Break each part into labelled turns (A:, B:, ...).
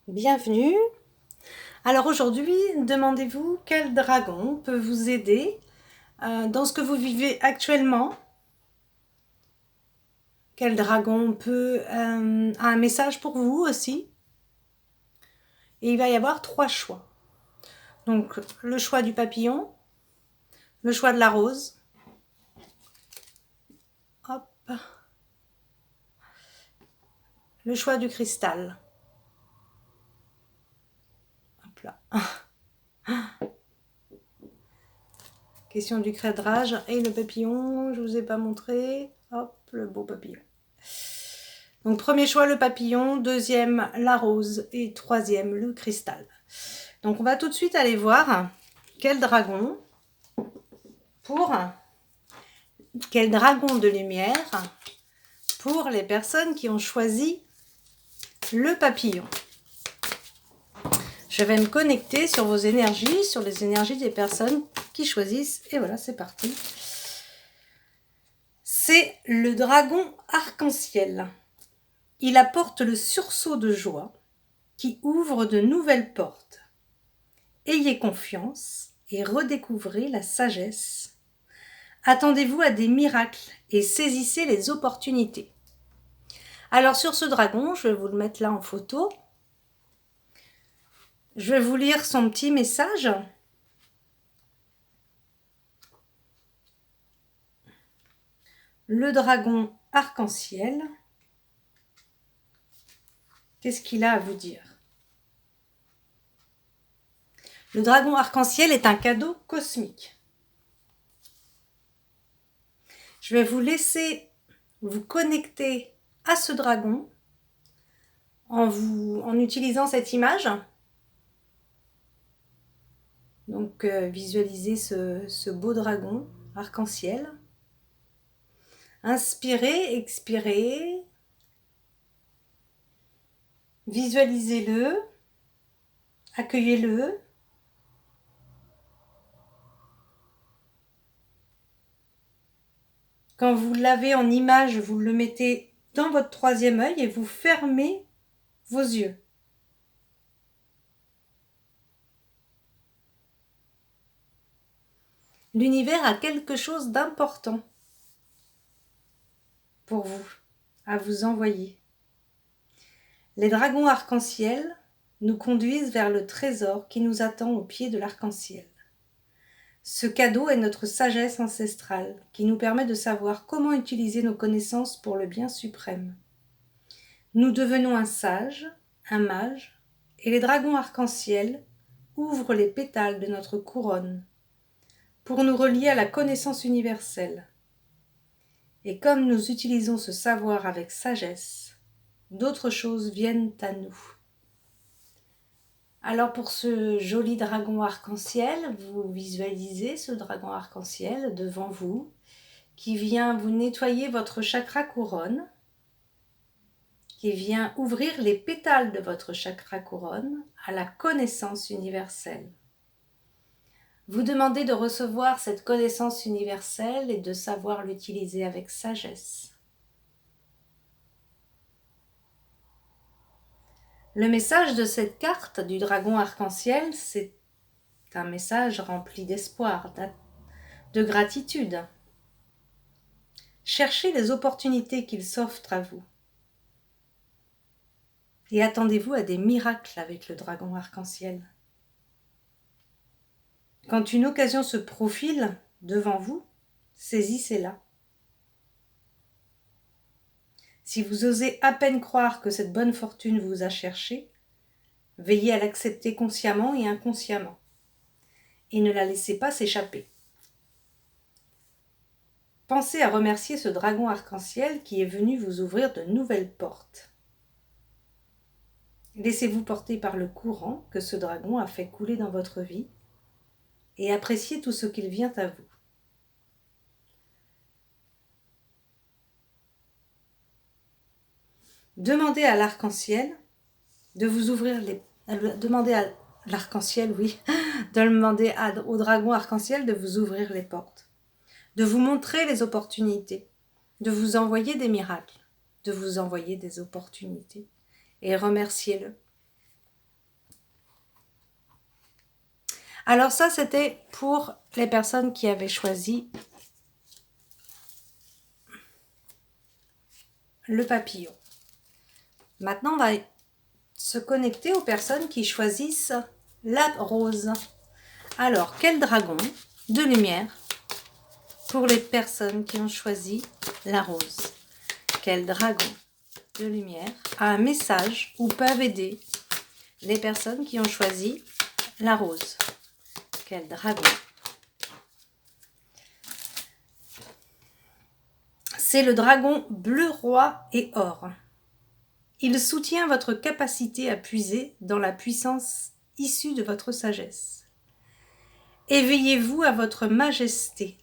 A: Bienvenue. Alors aujourd'hui, demandez-vous quel dragon peut vous aider dans ce que vous vivez actuellement. Quel dragon a un message pour vous aussi. Et il va y avoir 3 choix. Donc le choix du papillon, le choix de la rose, hop, le choix du cristal. Hop là. Question du cadrage et le papillon, je vous ai pas montré. Hop, le beau papillon. Donc premier choix le papillon, deuxième la rose et troisième le cristal. Donc on va tout de suite aller voir quel dragon de lumière pour les personnes qui ont choisi le papillon. Je vais me connecter sur vos énergies, sur les énergies des personnes qui choisissent. Et voilà, c'est parti. C'est le dragon arc-en-ciel. Il apporte le sursaut de joie qui ouvre de nouvelles portes. Ayez confiance et redécouvrez la sagesse. Attendez-vous à des miracles et saisissez les opportunités. Alors sur ce dragon, je vais vous le mettre là en photo. Je vais vous lire son petit message. Le dragon arc-en-ciel. Qu'est-ce qu'il a à vous dire? Le dragon arc-en-ciel est un cadeau cosmique. Je vais vous laisser vous connecter à ce dragon en utilisant cette image. Donc visualisez ce beau dragon arc-en-ciel. Inspirez, expirez. Visualisez-le. Accueillez-le. Quand vous l'avez en image, vous le mettez dans votre troisième œil et vous fermez vos yeux. L'univers a quelque chose d'important pour vous, à vous envoyer. Les dragons arc-en-ciel nous conduisent vers le trésor qui nous attend au pied de l'arc-en-ciel. Ce cadeau est notre sagesse ancestrale qui nous permet de savoir comment utiliser nos connaissances pour le bien suprême. Nous devenons un sage, un mage, et les dragons arc-en-ciel ouvrent les pétales de notre couronne pour nous relier à la connaissance universelle. Et comme nous utilisons ce savoir avec sagesse, d'autres choses viennent à nous. Alors pour ce joli dragon arc-en-ciel, vous visualisez ce dragon arc-en-ciel devant vous qui vient vous nettoyer votre chakra couronne, qui vient ouvrir les pétales de votre chakra couronne à la connaissance universelle. Vous demandez de recevoir cette connaissance universelle et de savoir l'utiliser avec sagesse. Le message de cette carte du dragon arc-en-ciel, c'est un message rempli d'espoir, de gratitude. Cherchez les opportunités qu'il s'offre à vous. Et attendez-vous à des miracles avec le dragon arc-en-ciel. Quand une occasion se profile devant vous, saisissez-la. Si vous osez à peine croire que cette bonne fortune vous a cherché, veillez à l'accepter consciemment et inconsciemment, et ne la laissez pas s'échapper. Pensez à remercier ce dragon arc-en-ciel qui est venu vous ouvrir de nouvelles portes. Laissez-vous porter par le courant que ce dragon a fait couler dans votre vie et appréciez tout ce qu'il vient à vous. Demandez à l'arc-en-ciel de vous ouvrir les... Demandez à l'arc-en-ciel, oui, de demander au dragon arc-en-ciel de vous ouvrir les portes, de vous montrer les opportunités, de vous envoyer des miracles, de vous envoyer des opportunités. Et remerciez-le. Alors ça, c'était pour les personnes qui avaient choisi le papillon. Maintenant, on va se connecter aux personnes qui choisissent la rose. Alors, quel dragon de lumière pour les personnes qui ont choisi la rose? Quel dragon de lumière a un message ou peuvent aider les personnes qui ont choisi la rose? Quel dragon? C'est le dragon bleu roi et or. Il soutient votre capacité à puiser dans la puissance issue de votre sagesse. Éveillez-vous à votre majesté.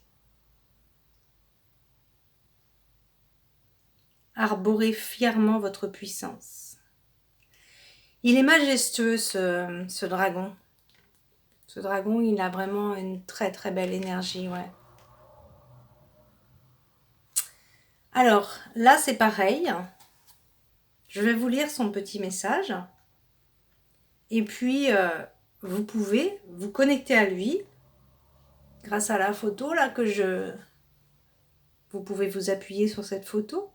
A: Arborez fièrement votre puissance. Il est majestueux ce dragon. Ce dragon, il a vraiment une très très belle énergie, ouais. Alors, là c'est pareil. Je vais vous lire son petit message. Et puis, vous pouvez vous connecter à lui grâce à la photo là Vous pouvez vous appuyer sur cette photo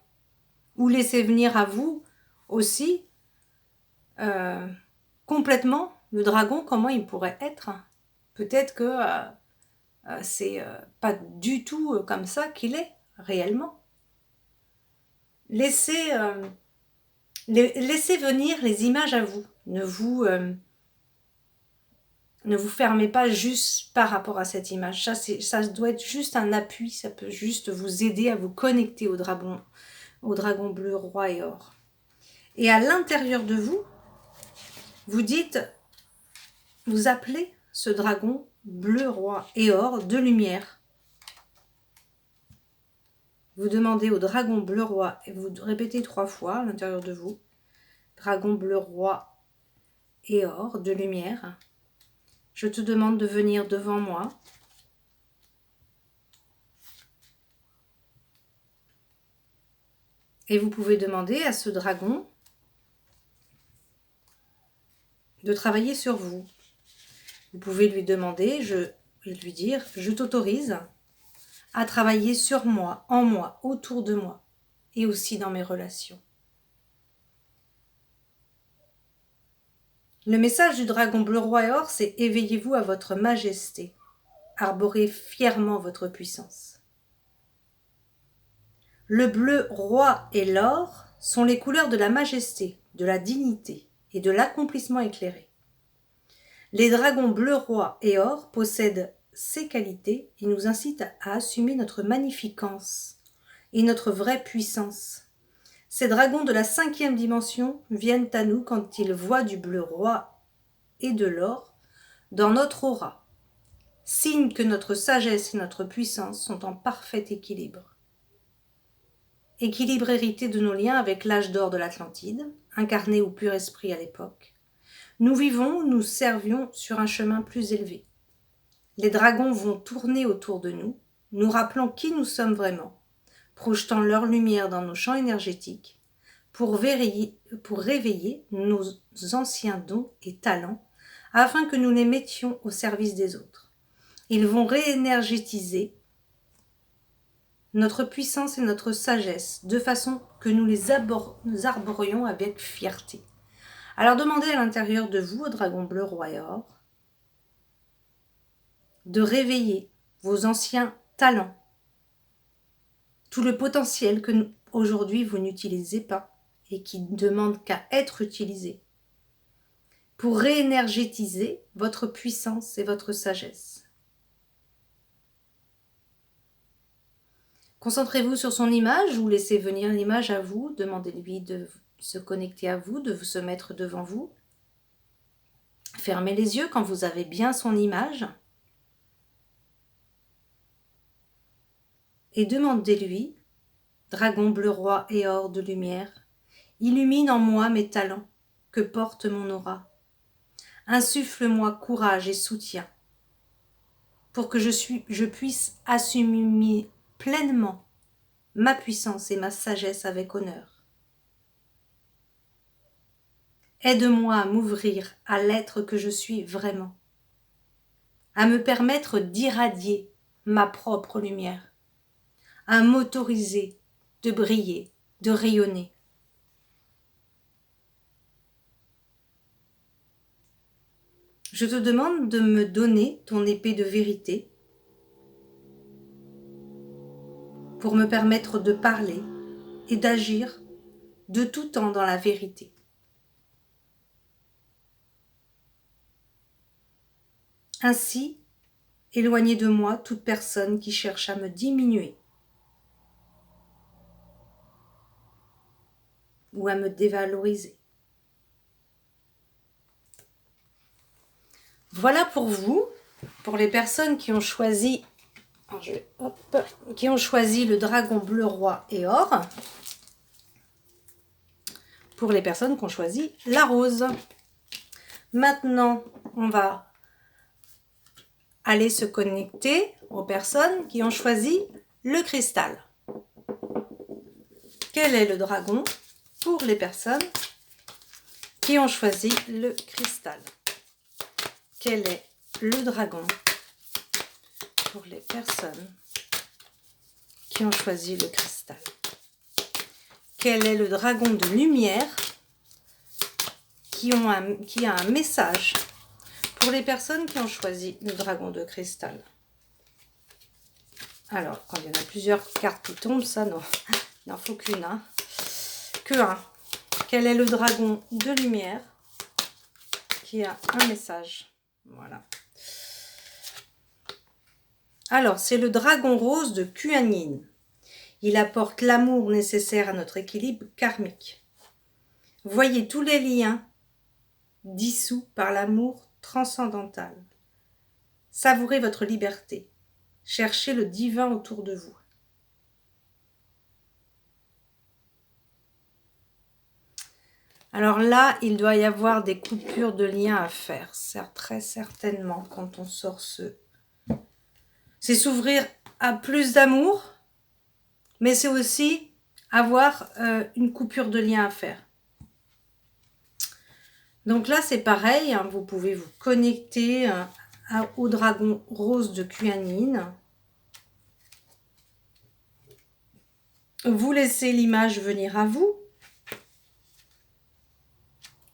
A: ou laisser venir à vous aussi complètement le dragon, comment il pourrait être. Peut-être que c'est pas du tout comme ça qu'il est réellement. Laissez venir les images à vous. Ne vous fermez pas juste par rapport à cette image. Ça doit être juste un appui. Ça peut juste vous aider à vous connecter au dragon bleu, roi et or. Et à l'intérieur de vous, vous dites, vous appelez ce dragon bleu, roi et or de lumière. Vous demandez au dragon bleu, roi, et vous répétez 3 fois à l'intérieur de vous. Dragon bleu, roi et or de lumière. Je te demande de venir devant moi. Et vous pouvez demander à ce dragon de travailler sur vous. Vous pouvez lui demander, lui dire, je t'autorise à travailler sur moi, en moi, autour de moi et aussi dans mes relations. Le message du dragon bleu roi et or, c'est éveillez-vous à votre majesté, arborez fièrement votre puissance. Le bleu roi et l'or sont les couleurs de la majesté, de la dignité et de l'accomplissement éclairé. Les dragons bleu roi et or possèdent ces qualités et nous incitent à assumer notre magnificence et notre vraie puissance. Ces dragons de la 5e dimension viennent à nous quand ils voient du bleu roi et de l'or dans notre aura, signe que notre sagesse et notre puissance sont en parfait équilibre. Équilibre hérité de nos liens avec l'âge d'or de l'Atlantide, incarné au pur esprit à l'époque. Nous vivons, nous servions sur un chemin plus élevé. Les dragons vont tourner autour de nous, nous rappelant qui nous sommes vraiment, projetant leur lumière dans nos champs énergétiques pour réveiller nos anciens dons et talents afin que nous les mettions au service des autres. Ils vont réénergétiser notre puissance et notre sagesse de façon que nous les arborions avec fierté. Alors demandez à l'intérieur de vous, au dragon bleu roi et or, de réveiller vos anciens talents, tout le potentiel que aujourd'hui vous n'utilisez pas et qui ne demande qu'à être utilisé pour réénergétiser votre puissance et votre sagesse. Concentrez-vous sur son image ou laissez venir l'image à vous, demandez-lui de se connecter à vous, de se mettre devant vous. Fermez les yeux quand vous avez bien son image et demandez-lui, dragon bleu roi et or de lumière, illumine en moi mes talents que porte mon aura. Insuffle-moi courage et soutien pour que je puisse assumer pleinement ma puissance et ma sagesse avec honneur. Aide-moi à m'ouvrir à l'être que je suis vraiment, à me permettre d'irradier ma propre lumière, à m'autoriser de briller, de rayonner. Je te demande de me donner ton épée de vérité pour me permettre de parler et d'agir de tout temps dans la vérité. Ainsi, éloignez de moi toute personne qui cherche à me diminuer ou à me dévaloriser. Voilà pour vous, pour les personnes qui ont choisi, qui ont choisi le dragon bleu roi et or, pour les personnes qui ont choisi la rose. Maintenant, on va aller se connecter aux personnes qui ont choisi le cristal. Quel est le dragon pour les personnes qui ont choisi le cristal? Quel est le dragon pour les personnes qui ont choisi le cristal? Quel est le dragon de lumière qui a un message pour les personnes qui ont choisi le dragon de cristal? Alors, quand il y en a plusieurs cartes qui tombent, ça non, il n'en faut qu'une. Hein. Que un. Quel est le dragon de lumière qui a un message? Voilà. Alors, c'est le dragon rose de Kuan-Yin. Il apporte l'amour nécessaire à notre équilibre karmique. Voyez tous les liens dissous par l'amour transcendantal. Savourez votre liberté. Cherchez le divin autour de vous. Alors là, il doit y avoir des coupures de liens à faire, très certainement, quand on sort ce... C'est s'ouvrir à plus d'amour, mais c'est aussi avoir une coupure de lien à faire. Donc là, c'est pareil, hein, vous pouvez vous connecter au dragon rose de Kuan-Yin. Vous laissez l'image venir à vous,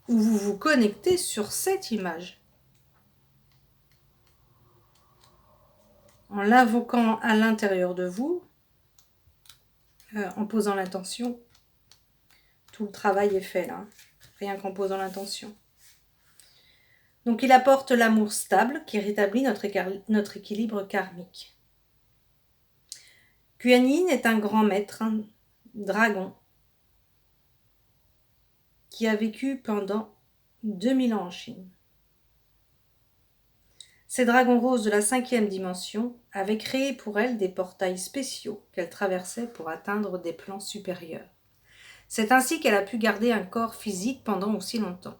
A: ou vous vous connectez sur cette image. En l'invoquant à l'intérieur de vous, en posant l'intention, tout le travail est fait là, rien qu'en posant l'intention. Donc il apporte l'amour stable qui rétablit notre équilibre karmique. Kuan-Yin est un grand maître, un dragon, qui a vécu pendant 2000 ans en Chine. Ces dragons roses de la 5e dimension avaient créé pour elle des portails spéciaux qu'elle traversait pour atteindre des plans supérieurs. C'est ainsi qu'elle a pu garder un corps physique pendant aussi longtemps.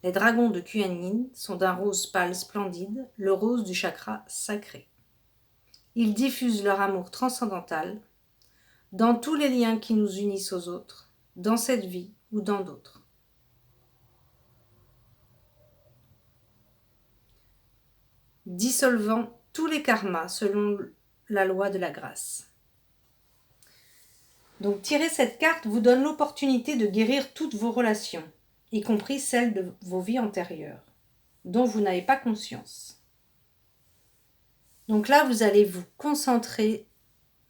A: Les dragons de Kuan-Yin sont d'un rose pâle splendide, le rose du chakra sacré. Ils diffusent leur amour transcendantal dans tous les liens qui nous unissent aux autres, dans cette vie ou dans d'autres. Dissolvant tous les karmas selon la loi de la grâce. Donc tirer cette carte vous donne l'opportunité de guérir toutes vos relations, y compris celles de vos vies antérieures, dont vous n'avez pas conscience. Donc là, vous allez vous concentrer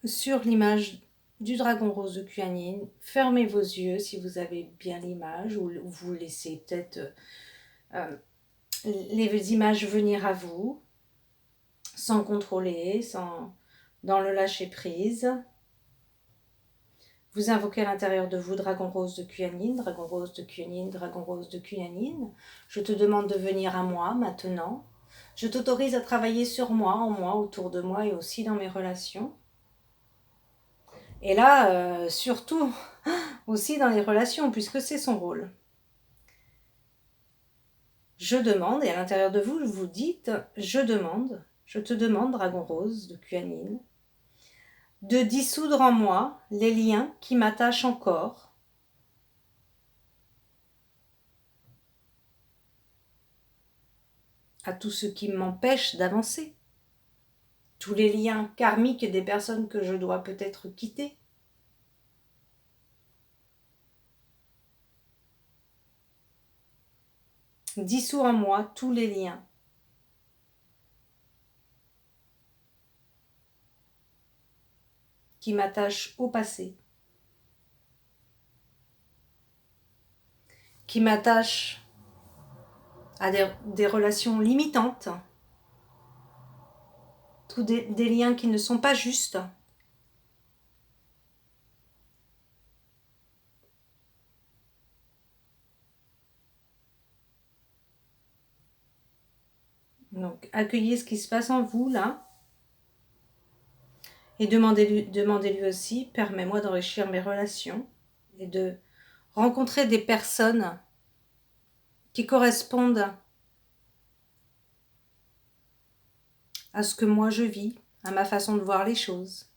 A: sur l'image du dragon rose de Kuan-Yin. Fermez vos yeux si vous avez bien l'image, ou vous laissez peut-être les images venir à vous, sans contrôler, dans le lâcher-prise. Vous invoquez à l'intérieur de vous dragon rose de Kuan-Yin, dragon rose de Kuan-Yin, dragon rose de Kuan-Yin. Je te demande de venir à moi maintenant. Je t'autorise à travailler sur moi, en moi, autour de moi et aussi dans mes relations. Et là, surtout, aussi dans les relations, puisque c'est son rôle. Je demande, et à l'intérieur de vous, vous dites, je te demande, dragon rose de Kuan-Yin, de dissoudre en moi les liens qui m'attachent encore, à tout ce qui m'empêche d'avancer, tous les liens karmiques des personnes que je dois peut-être quitter. Dissous en moi tous les liens. Qui m'attachent au passé. Qui m'attachent à des relations limitantes. Tous des liens qui ne sont pas justes. Donc, accueillez ce qui se passe en vous, là. Et demandez-lui aussi, permets-moi d'enrichir mes relations et de rencontrer des personnes qui correspondent à ce que moi je vis, à ma façon de voir les choses,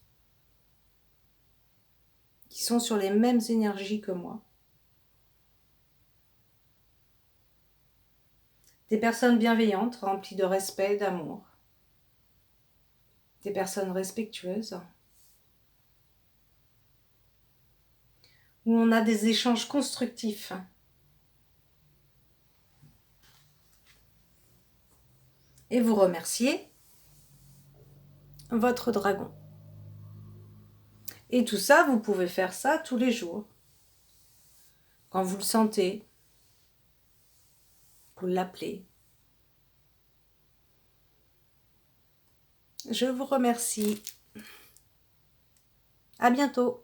A: qui sont sur les mêmes énergies que moi. Des personnes bienveillantes, remplies de respect, d'amour. Des personnes respectueuses, où on a des échanges constructifs. Et vous remerciez votre dragon. Et tout ça, vous pouvez faire ça tous les jours. Quand vous le sentez, vous l'appelez. Je vous remercie. À bientôt.